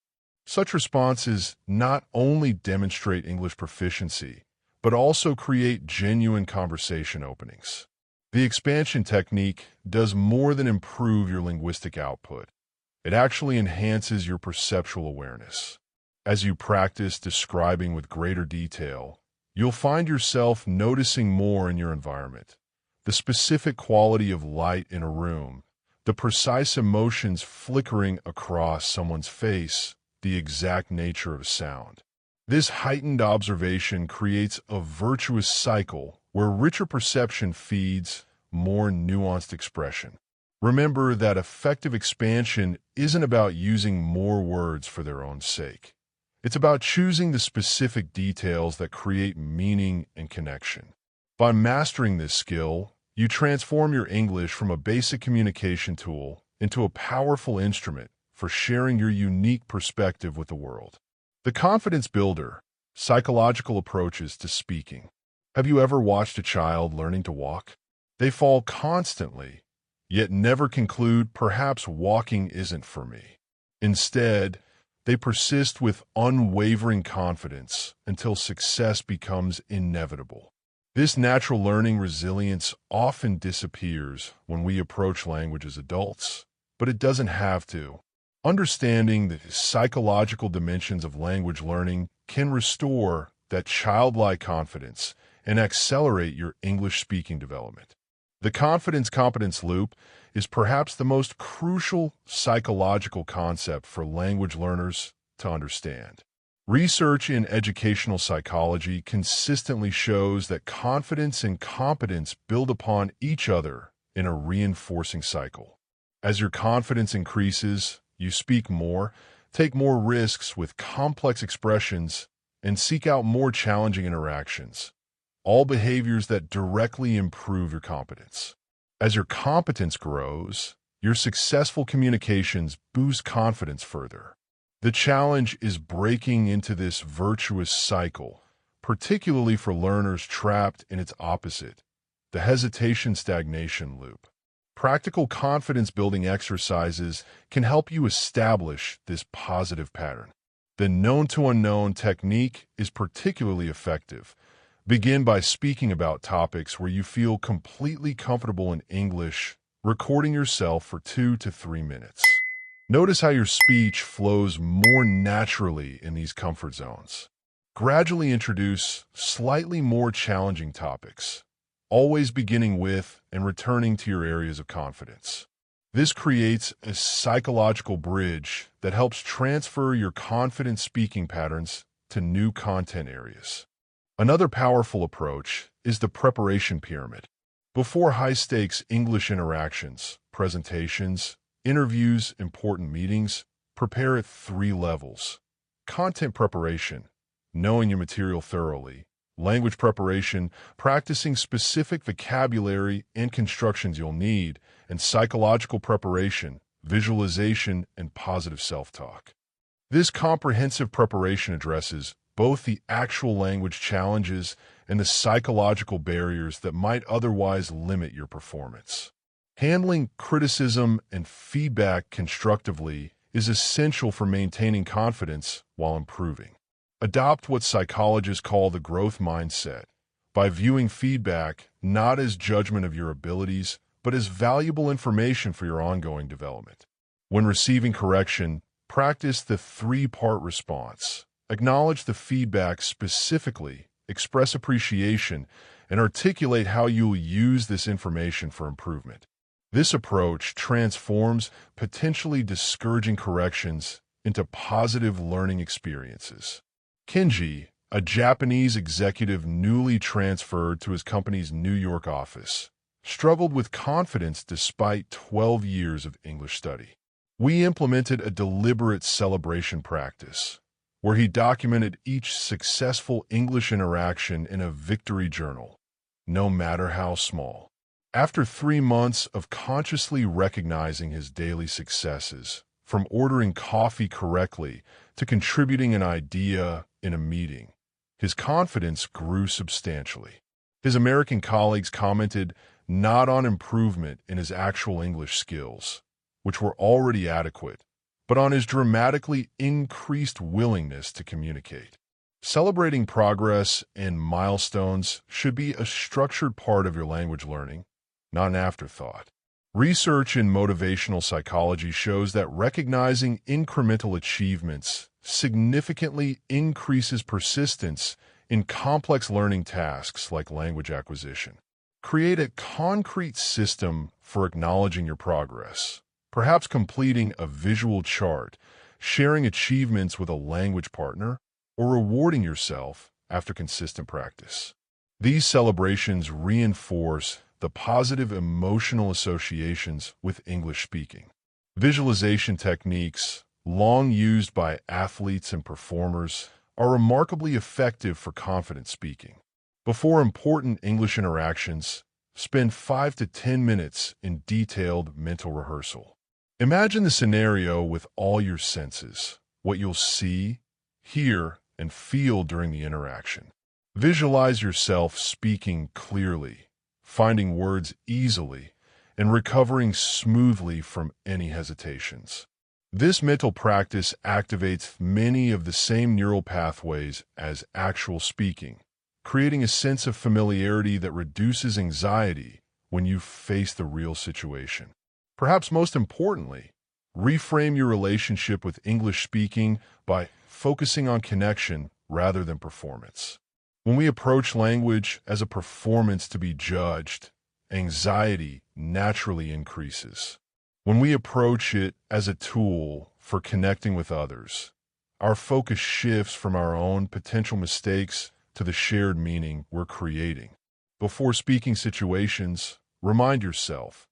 [SPEAKER 1] Such responses not only demonstrate English proficiency, but also create genuine conversation openings. The expansion technique does more than improve your linguistic output. It actually enhances your perceptual awareness. As you practice describing with greater detail, you'll find yourself noticing more in your environment. The specific quality of light in a room, the precise emotions flickering across someone's face, the exact nature of sound. This heightened observation creates a virtuous cycle where richer perception feeds more nuanced expression. Remember that effective expansion isn't about using more words for their own sake. It's about choosing the specific details that create meaning and connection. By mastering this skill, you transform your English from a basic communication tool into a powerful instrument for sharing your unique perspective with the world. The confidence builder, psychological approaches to speaking. Have you ever watched a child learning to walk? They fall constantly, yet never conclude, "Perhaps walking isn't for me." Instead, they persist with unwavering confidence until success becomes inevitable. This natural learning resilience often disappears when we approach language as adults, but it doesn't have to. Understanding the psychological dimensions of language learning can restore that childlike confidence and accelerate your English speaking development. The confidence-competence loop is perhaps the most crucial psychological concept for language learners to understand. Research in educational psychology consistently shows that confidence and competence build upon each other in a reinforcing cycle. As your confidence increases, you speak more, take more risks with complex expressions, and seek out more challenging interactions, all behaviors that directly improve your competence. As your competence grows, your successful communications boost confidence further. The challenge is breaking into this virtuous cycle, particularly for learners trapped in its opposite, the hesitation-stagnation loop. Practical confidence-building exercises can help you establish this positive pattern. The known-to-unknown technique is particularly effective. Begin by speaking about topics where you feel completely comfortable in English, recording yourself for 2 to 3 minutes. Notice how your speech flows more naturally in these comfort zones. Gradually introduce slightly more challenging topics, always beginning with and returning to your areas of confidence. This creates a psychological bridge that helps transfer your confident speaking patterns to new content areas. Another powerful approach is the preparation pyramid. Before high-stakes English interactions, presentations, interviews, important meetings, prepare at 3 levels. Content preparation, knowing your material thoroughly. Language preparation, practicing specific vocabulary and constructions you'll need. And psychological preparation, visualization, and positive self-talk. This comprehensive preparation addresses both the actual language challenges and the psychological barriers that might otherwise limit your performance. Handling criticism and feedback constructively is essential for maintaining confidence while improving. Adopt what psychologists call the growth mindset by viewing feedback not as judgment of your abilities, but as valuable information for your ongoing development. When receiving correction, practice the 3-part response. Acknowledge the feedback specifically, express appreciation, and articulate how you'll use this information for improvement. This approach transforms potentially discouraging corrections into positive learning experiences. Kenji, a Japanese executive newly transferred to his company's New York office, struggled with confidence despite 12 years of English study. We implemented a deliberate celebration practice, where he documented each successful English interaction in a victory journal, no matter how small. After 3 months of consciously recognizing his daily successes, from ordering coffee correctly to contributing an idea in a meeting, his confidence grew substantially. His American colleagues commented not on improvement in his actual English skills, which were already adequate, but on his dramatically increased willingness to communicate. Celebrating progress and milestones should be a structured part of your language learning, not an afterthought. Research in motivational psychology shows that recognizing incremental achievements significantly increases persistence in complex learning tasks like language acquisition. Create a concrete system for acknowledging your progress, perhaps completing a visual chart, sharing achievements with a language partner, or rewarding yourself after consistent practice. These celebrations reinforce the positive emotional associations with English speaking. Visualization techniques, long used by athletes and performers, are remarkably effective for confident speaking. Before important English interactions, spend 5 to 10 minutes in detailed mental rehearsal. Imagine the scenario with all your senses, what you'll see, hear, and feel during the interaction. Visualize yourself speaking clearly, finding words easily, and recovering smoothly from any hesitations. This mental practice activates many of the same neural pathways as actual speaking, creating a sense of familiarity that reduces anxiety when you face the real situation. Perhaps most importantly, reframe your relationship with English speaking by focusing on connection rather than performance. When we approach language as a performance to be judged, anxiety naturally increases. When we approach it as a tool for connecting with others, our focus shifts from our own potential mistakes to the shared meaning we're creating. Before speaking situations, remind yourself,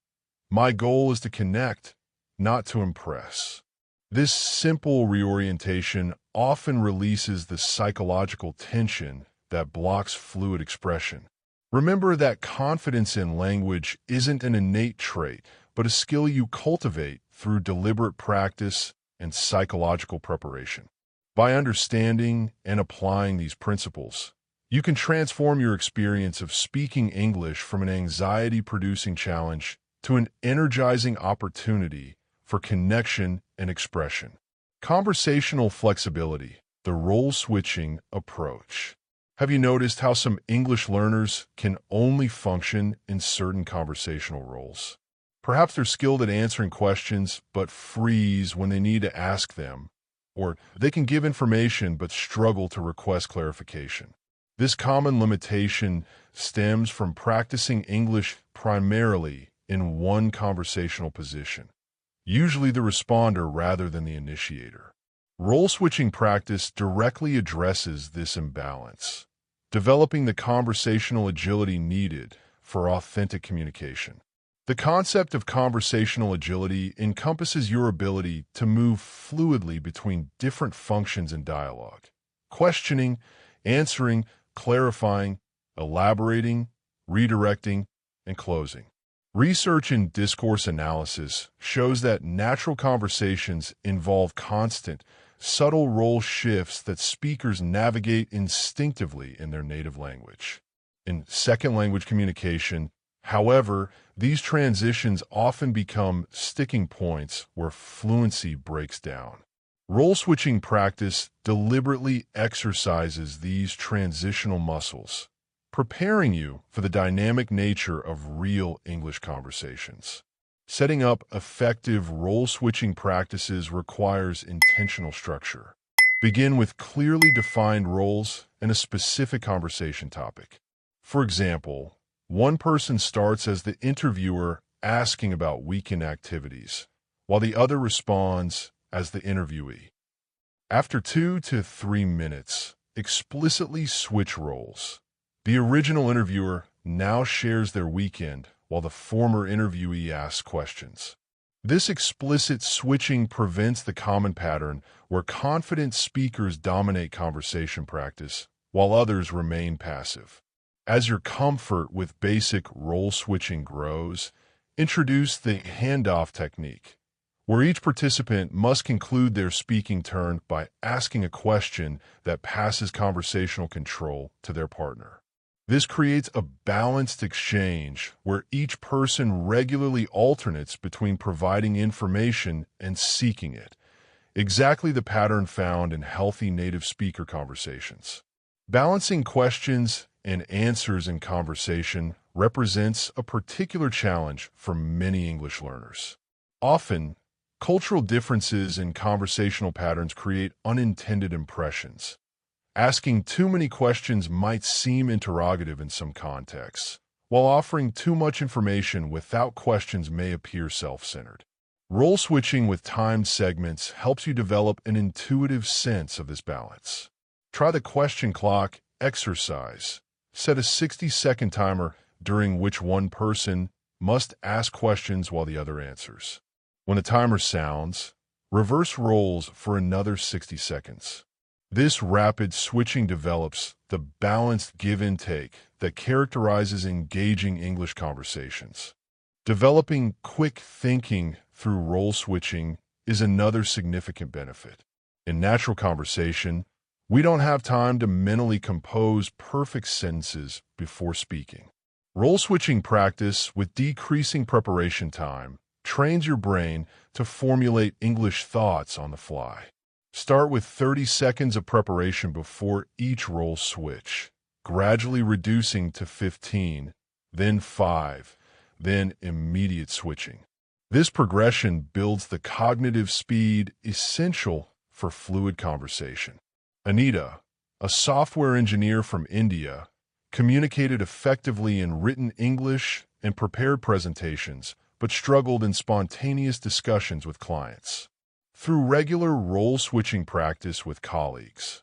[SPEAKER 1] my goal is to connect, not to impress. This simple reorientation often releases the psychological tension that blocks fluid expression. Remember that confidence in language isn't an innate trait, but a skill you cultivate through deliberate practice and psychological preparation. By understanding and applying these principles, you can transform your experience of speaking English from an anxiety-producing challenge to an energizing opportunity for connection and expression. Conversational flexibility, the role-switching approach. Have you noticed how some English learners can only function in certain conversational roles? Perhaps they're skilled at answering questions but freeze when they need to ask them, or they can give information but struggle to request clarification. This common limitation stems from practicing English primarily in one conversational position, usually the responder rather than the initiator. Role-switching practice directly addresses this imbalance, developing the conversational agility needed for authentic communication. The concept of conversational agility encompasses your ability to move fluidly between different functions in dialogue, questioning, answering, clarifying, elaborating, redirecting, and closing. Research in discourse analysis shows that natural conversations involve constant, subtle role shifts that speakers navigate instinctively in their native language. In second language communication, however, these transitions often become sticking points where fluency breaks down. Role-switching practice deliberately exercises these transitional muscles, preparing you for the dynamic nature of real English conversations. Setting up effective role-switching practices requires intentional structure. Begin with clearly defined roles and a specific conversation topic. For example, one person starts as the interviewer asking about weekend activities, while the other responds as the interviewee. After 2 to 3 minutes, explicitly switch roles. The original interviewer now shares their weekend, while the former interviewee asks questions. This explicit switching prevents the common pattern where confident speakers dominate conversation practice, while others remain passive. As your comfort with basic role switching grows, introduce the handoff technique, where each participant must conclude their speaking turn by asking a question that passes conversational control to their partner. This creates a balanced exchange where each person regularly alternates between providing information and seeking it, exactly the pattern found in healthy native speaker conversations. Balancing questions and answers in conversation represents a particular challenge for many English learners. Often, cultural differences in conversational patterns create unintended impressions. Asking too many questions might seem interrogative in some contexts, while offering too much information without questions may appear self-centered. Role switching with timed segments helps you develop an intuitive sense of this balance. Try the question clock exercise. Set a 60-second timer during which one person must ask questions while the other answers. When the timer sounds, reverse roles for another 60 seconds. This rapid switching develops the balanced give and take that characterizes engaging English conversations. Developing quick thinking through role switching is another significant benefit. In natural conversation, we don't have time to mentally compose perfect sentences before speaking. Role switching practice with decreasing preparation time trains your brain to formulate English thoughts on the fly. Start with 30 seconds of preparation before each role switch, gradually reducing to 15, then 5, then immediate switching. This progression builds the cognitive speed essential for fluid conversation. Anita, a software engineer from India, communicated effectively in written English and prepared presentations, but struggled in spontaneous discussions with clients. Through regular role-switching practice with colleagues,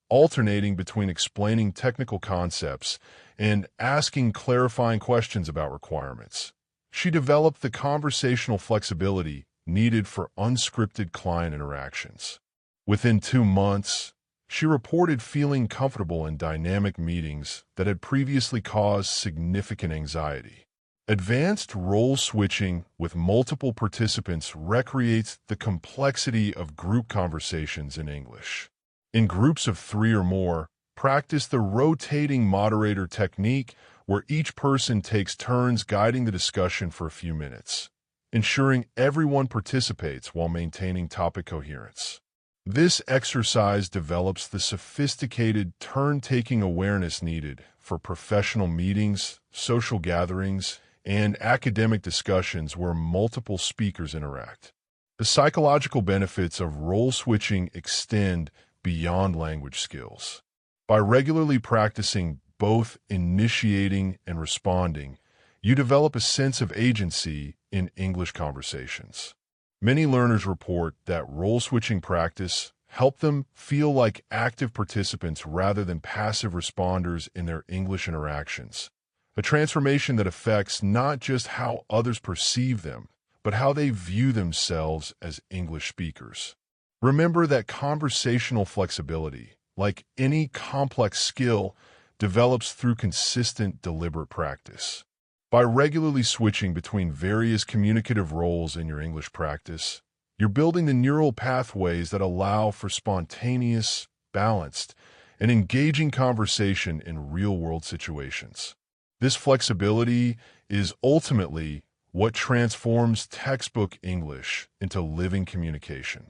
[SPEAKER 1] alternating between explaining technical concepts and asking clarifying questions about requirements, she developed the conversational flexibility needed for unscripted client interactions. Within 2 months, she reported feeling comfortable in dynamic meetings that had previously caused significant anxiety. Advanced role switching with multiple participants recreates the complexity of group conversations in English. In groups of 3 or more, practice the rotating moderator technique where each person takes turns guiding the discussion for a few minutes, ensuring everyone participates while maintaining topic coherence. This exercise develops the sophisticated turn-taking awareness needed for professional meetings, social gatherings, and academic discussions where multiple speakers interact. The psychological benefits of role switching extend beyond language skills. By regularly practicing both initiating and responding, you develop a sense of agency in English conversations. Many learners report that role-switching practice helped them feel like active participants rather than passive responders in their English interactions, a transformation that affects not just how others perceive them, but how they view themselves as English speakers. Remember that conversational flexibility, like any complex skill, develops through consistent, deliberate practice. By regularly switching between various communicative roles in your English practice, you're building the neural pathways that allow for spontaneous, balanced, and engaging conversation in real-world situations. This flexibility is ultimately what transforms textbook English into living communication.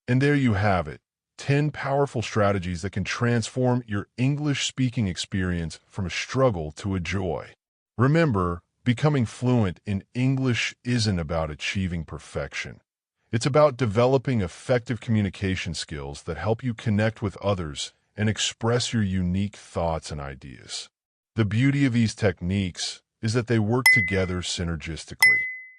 [SPEAKER 1] And there you have it, 10 powerful strategies that can transform your English speaking experience from a struggle to a joy. Remember, becoming fluent in English isn't about achieving perfection. It's about developing effective communication skills that help you connect with others and express your unique thoughts and ideas. The beauty of these techniques is that they work together synergistically.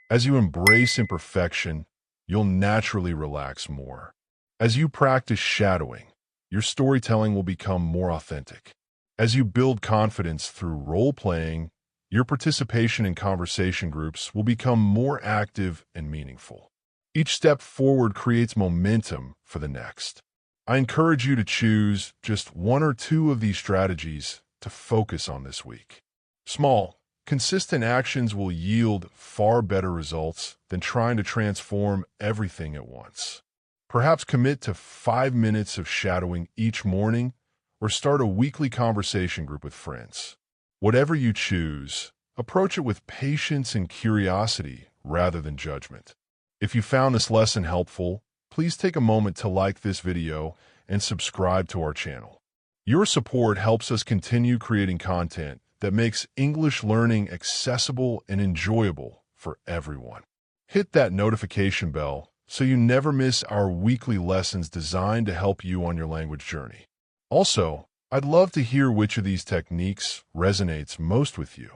[SPEAKER 1] As you embrace imperfection, you'll naturally relax more. As you practice shadowing, your storytelling will become more authentic. As you build confidence through role-playing, your participation in conversation groups will become more active and meaningful. Each step forward creates momentum for the next. I encourage you to choose just 1 or 2 of these strategies to focus on this week. Small, consistent actions will yield far better results than trying to transform everything at once. Perhaps commit to 5 minutes of shadowing each morning or start a weekly conversation group with friends. Whatever you choose, approach it with patience and curiosity rather than judgment. If you found this lesson helpful, please take a moment to like this video and subscribe to our channel. Your support helps us continue creating content that makes English learning accessible and enjoyable for everyone. Hit that notification bell so you never miss our weekly lessons designed to help you on your language journey. Also, I'd love to hear which of these techniques resonates most with you.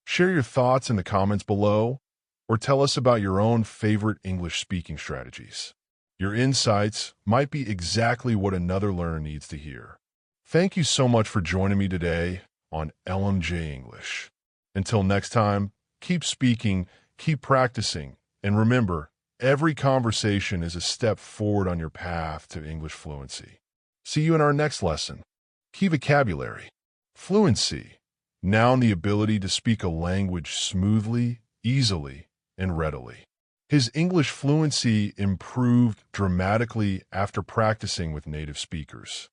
[SPEAKER 1] Share your thoughts in the comments below, or tell us about your own favorite English speaking strategies. Your insights might be exactly what another learner needs to hear. Thank you so much for joining me today on LMJ English. Until next time, keep speaking, keep practicing, and remember, every conversation is a step forward on your path to English fluency. See you in our next lesson. Key vocabulary. Fluency. Noun, the ability to speak a language smoothly, easily, and readily. His English fluency improved dramatically after practicing with native speakers.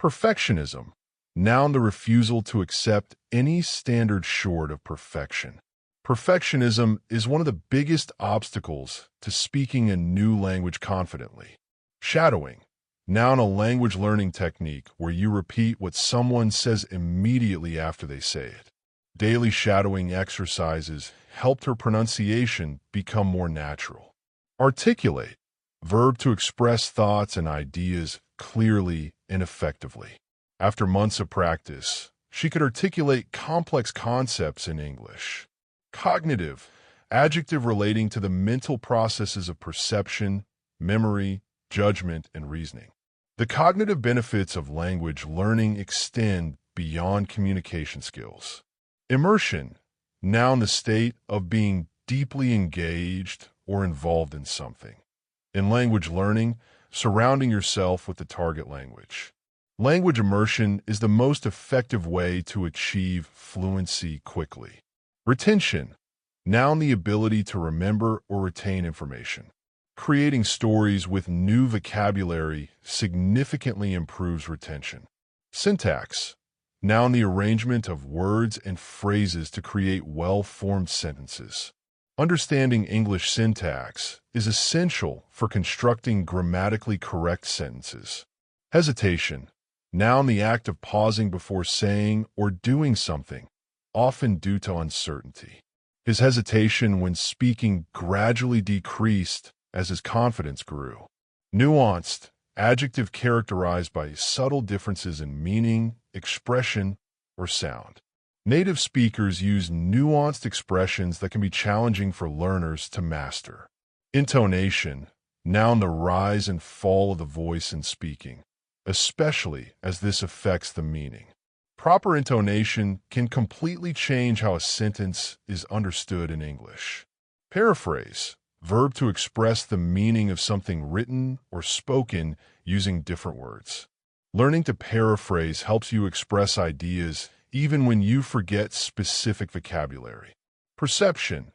[SPEAKER 1] Perfectionism. Noun, the refusal to accept any standard short of perfection. Perfectionism is one of the biggest obstacles to speaking a new language confidently. Shadowing. Noun, a language learning technique where you repeat what someone says immediately after they say it. Daily shadowing exercises helped her pronunciation become more natural. Articulate. Verb, to express thoughts and ideas clearly and effectively. After months of practice, she could articulate complex concepts in English. Cognitive. Adjective, relating to the mental processes of perception, memory, judgment, and reasoning. The cognitive benefits of language learning extend beyond communication skills. Immersion. Noun, the state of being deeply engaged or involved in something. In language learning, surrounding yourself with the target language. Language immersion is the most effective way to achieve fluency quickly. Retention. Noun, the ability to remember or retain information. Creating stories with new vocabulary significantly improves retention. Syntax. Noun, the arrangement of words and phrases to create well-formed sentences. Understanding English syntax is essential for constructing grammatically correct sentences. Hesitation. Noun, the act of pausing before saying or doing something, often due to uncertainty. His hesitation when speaking gradually decreased as his confidence grew. Nuanced. Adjective characterized by subtle differences in meaning, expression, or sound. Native speakers use nuanced expressions that can be challenging for learners to master. Intonation. Noun, the rise and fall of the voice in speaking, especially as this affects the meaning. Proper intonation can completely change how a sentence is understood in English. Paraphrase. Verb, to express the meaning of something written or spoken using different words. Learning to paraphrase helps you express ideas even when you forget specific vocabulary. Perception.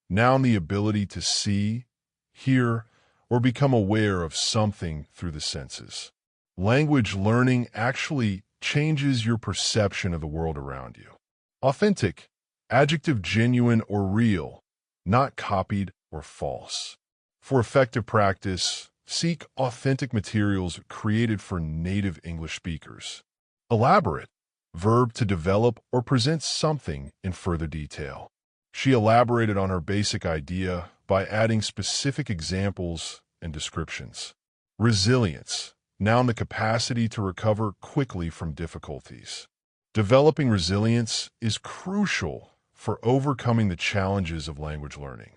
[SPEAKER 1] Noun, the ability to see, hear, or become aware of something through the senses. Language learning actually changes your perception of the world around you. Authentic. Adjective, genuine or real, not copied or false. For effective practice, seek authentic materials created for native English speakers. Elaborate. Verb, to develop or present something in further detail. She elaborated on her basic idea by adding specific examples and descriptions. Resilience. Noun, the capacity to recover quickly from difficulties. Developing resilience is crucial for overcoming the challenges of language learning.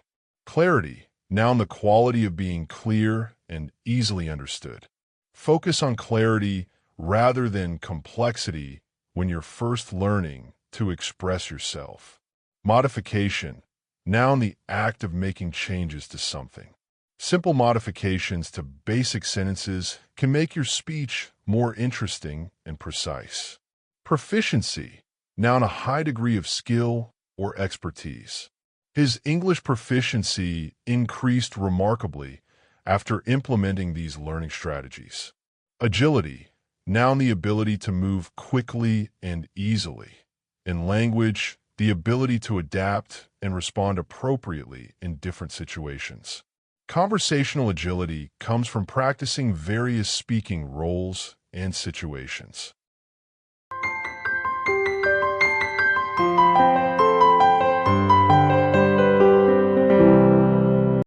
[SPEAKER 1] Clarity. Noun, the quality of being clear and easily understood. Focus on clarity rather than complexity when you're first learning to express yourself. Modification. Noun, the act of making changes to something. Simple modifications to basic sentences can make your speech more interesting and precise. Proficiency. Noun, a high degree of skill or expertise. His English proficiency increased remarkably after implementing these learning strategies. Agility. Noun, the ability to move quickly and easily. In language, the ability to adapt and respond appropriately in different situations. Conversational agility comes from practicing various speaking roles and situations.